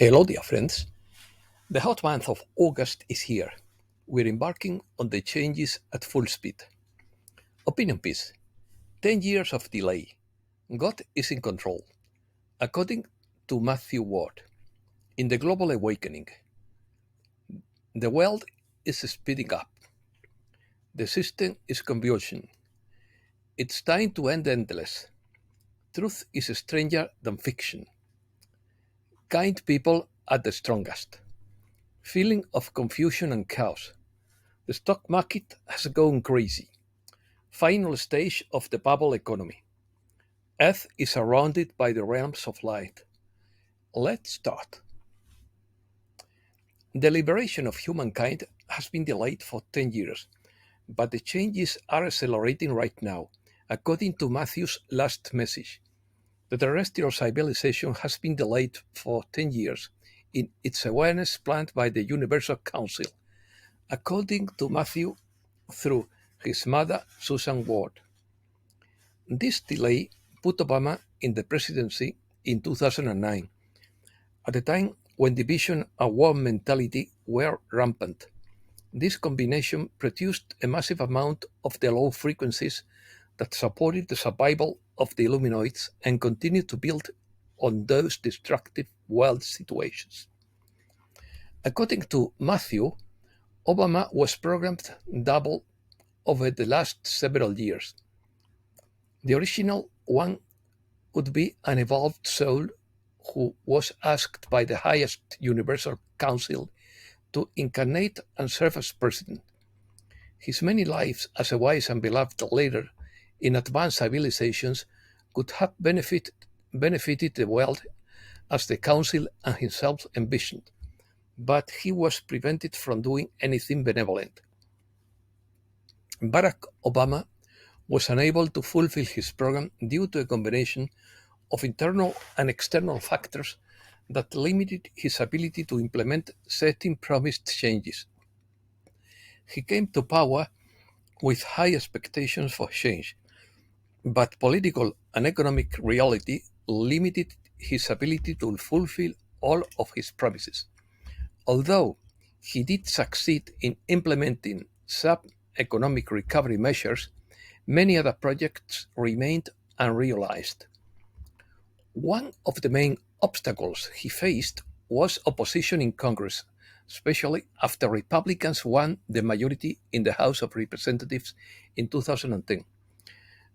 Hello, dear friends. The hot month of August is here. We're embarking on the changes at full speed. Opinion piece: 10 years of delay. God is in control. According to Matthew Ward, in the global awakening, the world is speeding up. The system is convulsing. It's time to end endless. Truth is stranger than fiction. Kind people at the strongest. Feeling of confusion and chaos. The stock market has gone crazy. Final stage of the bubble economy. Earth is surrounded by the realms of light. Let's start. The liberation of humankind has been delayed for 10 years, but the changes are accelerating right now, according to Matthew's last message. The terrestrial civilization has been delayed for 10 years in its awareness planned by the Universal Council, according to Matthew through his mother, Susan Ward. This delay put Obama in the presidency in 2009, at a time when division and war mentality were rampant. This combination produced a massive amount of the low frequencies that supported the survival of the Illuminoids and continued to build on those destructive world situations. According to Matthew, Obama was programmed double over the last several years. The original one would be an evolved soul who was asked by the highest Universal Council to incarnate and serve as president. His many lives as a wise and beloved leader in advanced civilizations could have benefited the world as the Council and himself envisioned, but he was prevented from doing anything benevolent. Barack Obama was unable to fulfill his program due to a combination of internal and external factors that limited his ability to implement certain promised changes. He came to power with high expectations for change, but political and economic reality limited his ability to fulfill all of his promises. Although he did succeed in implementing some economic recovery measures, many other projects remained unrealized. One of the main obstacles he faced was opposition in Congress, especially after Republicans won the majority in the House of Representatives in 2010.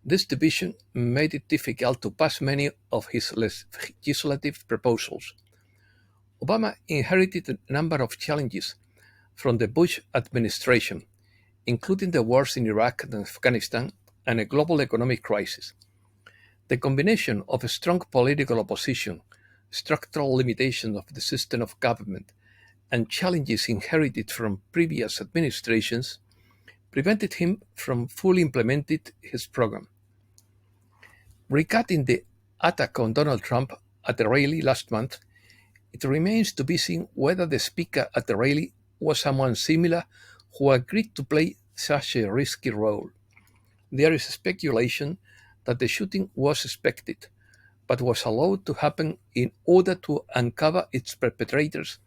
This division made it difficult to pass many of his legislative proposals. Obama inherited a number of challenges from the Bush administration, including the wars in Iraq and Afghanistan and a global economic crisis. The combination of a strong political opposition, structural limitations of the system of government, and challenges inherited from previous administrations prevented him from fully implementing his program. Regarding the attack on Donald Trump at the rally last month, it remains to be seen whether the speaker at the rally was someone similar who agreed to play such a risky role. There is speculation that the shooting was expected, but was allowed to happen in order to uncover its perpetrators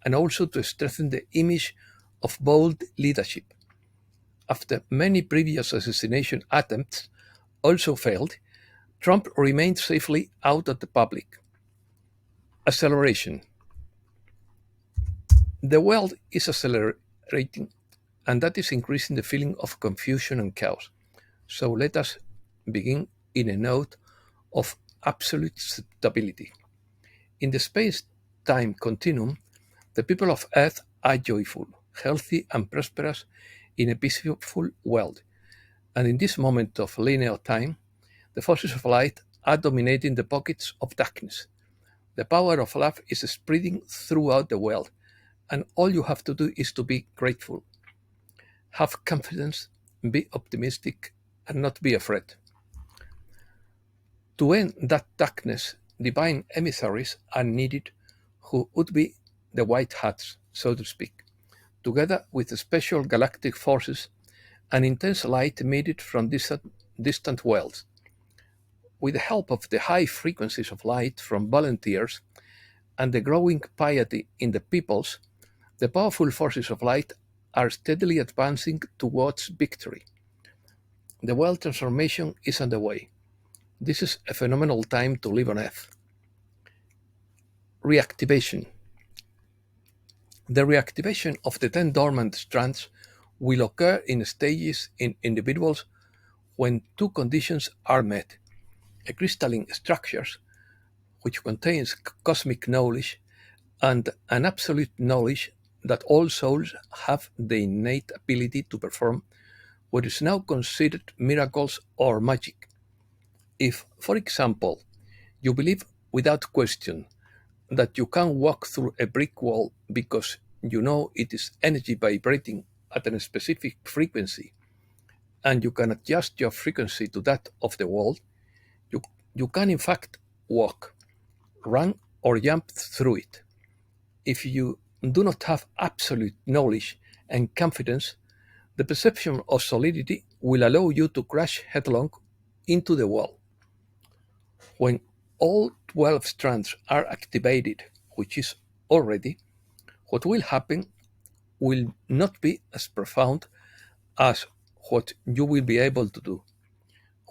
and also to strengthen the image of bold leadership. After many previous assassination attempts also failed, Trump remained safely out of the public. Acceleration. The world is accelerating, and that is increasing the feeling of confusion and chaos. So let us begin in a note of absolute stability. In the space-time continuum, the people of Earth are joyful, healthy, and prosperous in a peaceful world. And in this moment of linear time, the forces of light are dominating the pockets of darkness. The power of love is spreading throughout the world, and all you have to do is to be grateful. Have confidence, be optimistic, and not be afraid. To end that darkness, divine emissaries are needed who would be the white hats, so to speak, together with special galactic forces and intense light emitted from distant worlds. With the help of the high frequencies of light from volunteers and the growing piety in the peoples, the powerful forces of light are steadily advancing towards victory. The world transformation is underway. This is a phenomenal time to live on Earth. Reactivation. The reactivation of the 10 dormant strands will occur in stages in individuals when two conditions are met: a crystalline structure, which contains cosmic knowledge, and an absolute knowledge that all souls have the innate ability to perform what is now considered miracles or magic. If, for example, you believe without question that you can walk through a brick wall because you know it is energy vibrating at a specific frequency and you can adjust your frequency to that of the wall, you, you can in fact walk, run, or jump through it. If you do not have absolute knowledge and confidence, the perception of solidity will allow you to crash headlong into the wall. When all 12 strands are activated, which is already, what will happen will not be as profound as what you will be able to do.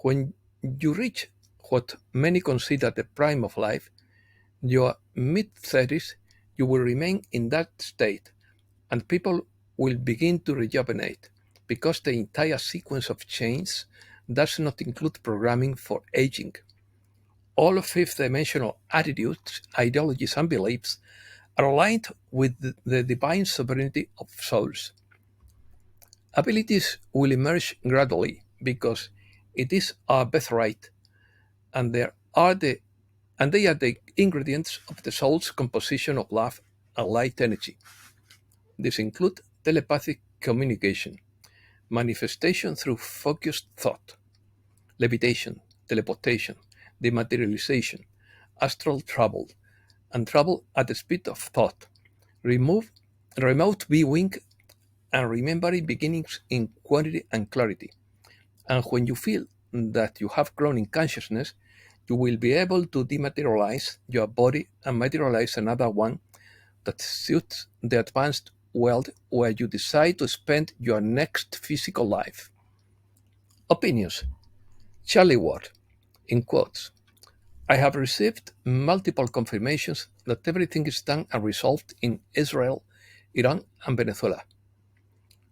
When you reach what many consider the prime of life, your mid 30s, you will remain in that state, and people will begin to rejuvenate because the entire sequence of change does not include programming for aging. All fifth dimensional attitudes, ideologies, and beliefs are aligned with the divine sovereignty of souls. Abilities will emerge gradually because it is our birthright, and they are the ingredients of the soul's composition of love and light energy. These include telepathic communication, manifestation through focused thought, levitation, teleportation, dematerialization, astral travel, and travel at the speed of thought, remove, remote viewing, and remembering beginnings in quantity and clarity. And when you feel that you have grown in consciousness, you will be able to dematerialize your body and materialize another one that suits the advanced world where you decide to spend your next physical life. Opinions. Charlie Ward, in quotes, I have received multiple confirmations that everything is done and resolved in Israel, Iran, and Venezuela.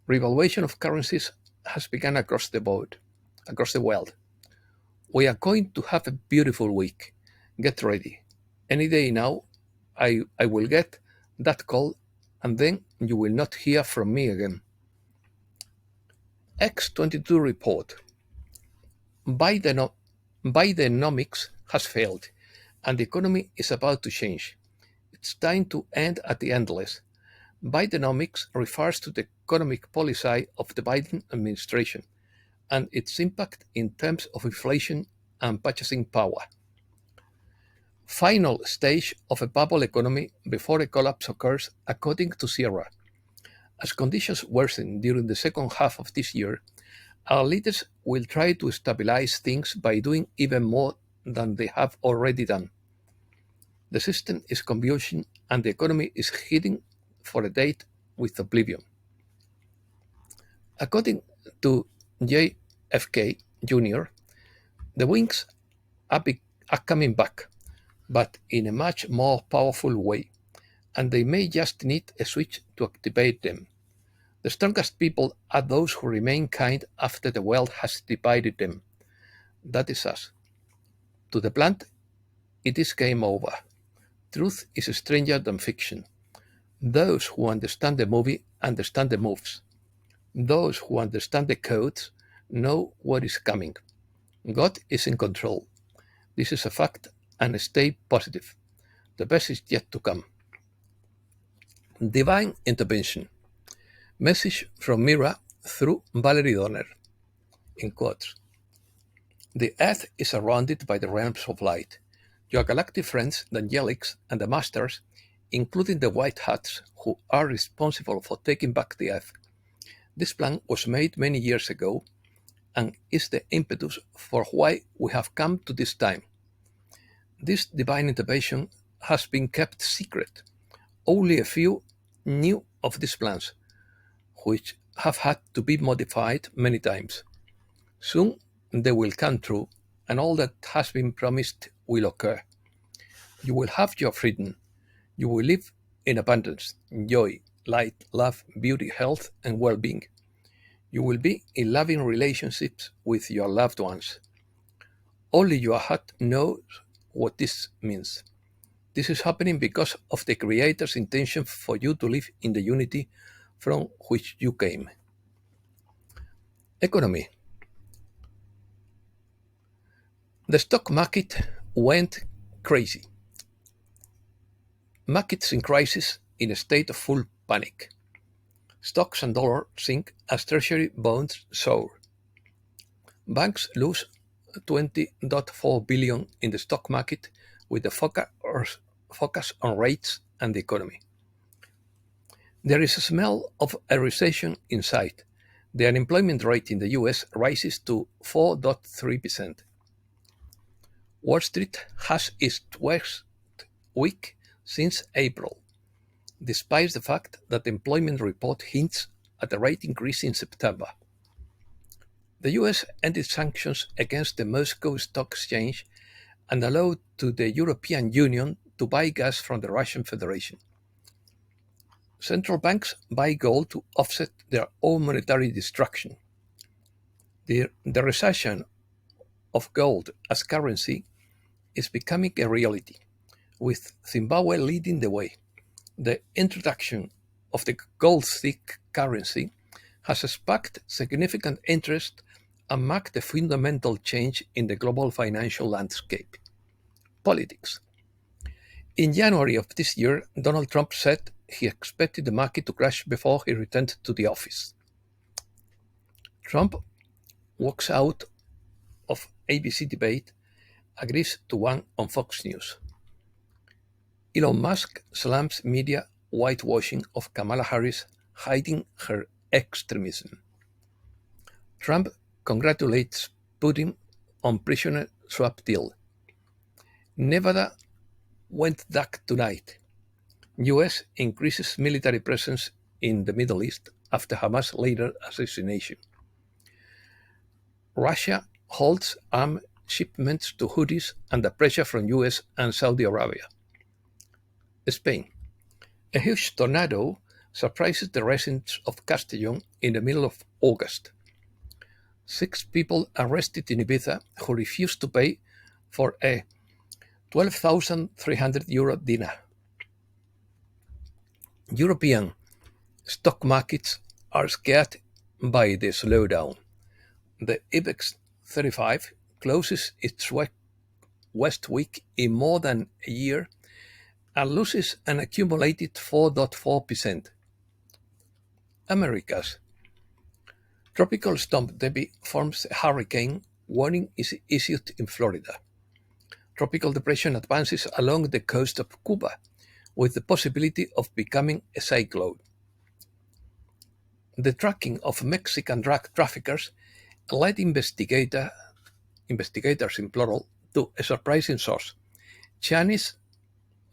Revaluation of currencies has begun across the world. We are going to have a beautiful week. Get ready. Any day now, I will get that call, and then you will not hear from me again. X22 report. Bideno- Bidenomics has failed, and the economy is about to change. It's time to end at the endless. Bidenomics refers to the economic policy of the Biden administration and its impact in terms of inflation and purchasing power. Final stage of a bubble economy before a collapse occurs, according to Sierra. As conditions worsen during the second half of this year, our leaders will try to stabilize things by doing even more than they have already done. The system is convulsing and the economy is heading for a date with oblivion. According to JFK Jr., the wings are coming back, but in a much more powerful way, and they may just need a switch to activate them. The strongest people are those who remain kind after the world has divided them. That is us. To the plant, it is game over. Truth is stranger than fiction. Those who understand the movie understand the moves. Those who understand the codes know what is coming. God is in control. This is a fact, and stay positive. The best is yet to come. Divine intervention. Message from Mira through Valerie Donner. In quotes. The Earth is surrounded by the realms of light. Your galactic friends, the Angelics, and the Masters, including the White Hats, who are responsible for taking back the Earth. This plan was made many years ago and is the impetus for why we have come to this time. This divine intervention has been kept secret. Only a few knew of these plans, which have had to be modified many times. Soon they will come true, and all that has been promised will occur. You will have your freedom. You will live in abundance, joy, light, love, beauty, health, and well being. You will be in loving relationships with your loved ones. Only your heart knows what this means. This is happening because of the Creator's intention for you to live in the unity from which you came. Economy. The stock market went crazy. Markets in crisis in a state of full panic. Stocks and dollars sink as treasury bonds soar. Banks lose 20.4 billion in the stock market with the focus on rates and the economy. There is a smell of a recession in sight. The unemployment rate in the US rises to 4.3%. Wall Street has its worst week since April, despite the fact that the employment report hints at a rate increase in September. The US ended sanctions against the Moscow Stock Exchange and allowed to the European Union to buy gas from the Russian Federation. Central banks buy gold to offset their own monetary destruction. The recession of gold as currency is becoming a reality, with Zimbabwe leading the way. The introduction of the gold-stick currency has sparked significant interest and marked a fundamental change in the global financial landscape. Politics. In January of this year, Donald Trump said he expected the market to crash before he returned to the office. Trump walks out of ABC debate, agrees to one on Fox News. Elon Musk slams media whitewashing of Kamala Harris hiding her extremism. Trump congratulates Putin on prisoner swap deal. Nevada went dark tonight. US increases military presence in the Middle East after Hamas later assassination. Russia halts arms shipments to Houthis under pressure from US and Saudi Arabia. Spain. A huge tornado surprises the residents of Castellón in the middle of August. 6 people arrested in Ibiza who refused to pay for a €12,300 dinner. European stock markets are scared by the slowdown. The IBEX 35 closes its West week in more than a year and loses an accumulated 4.4%. Americas. Tropical storm Debbie forms a hurricane. Warning is issued in Florida. Tropical depression advances along the coast of Cuba, with the possibility of becoming a cyclone. The tracking of Mexican drug traffickers led investigators in plural, to a surprising source: Chinese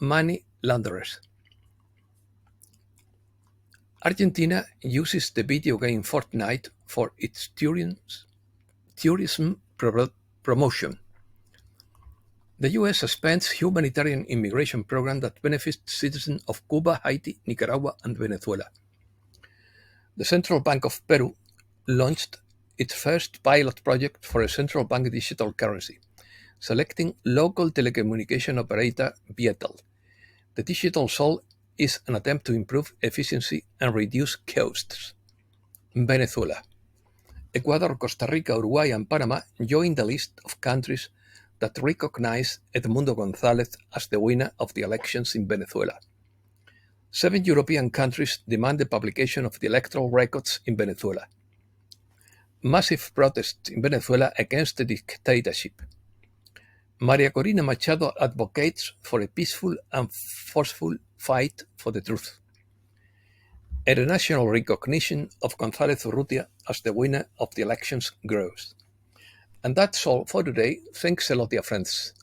money launderers. Argentina uses the video game Fortnite for its tourism promotion. The US suspends humanitarian immigration program that benefits citizens of Cuba, Haiti, Nicaragua, and Venezuela. The Central Bank of Peru launched its first pilot project for a central bank digital currency, selecting local telecommunication operator Vietel. The digital sol is an attempt to improve efficiency and reduce costs. Venezuela. Ecuador, Costa Rica, Uruguay, and Panama join the list of countries that recognize Edmundo González as the winner of the elections in Venezuela. 7 European countries demand the publication of the electoral records in Venezuela. Massive protests in Venezuela against the dictatorship. Maria Corina Machado advocates for a peaceful and forceful fight for the truth. A national recognition of González Urrutia as the winner of the elections grows. And that's all for today. Thanks a lot, dear friends.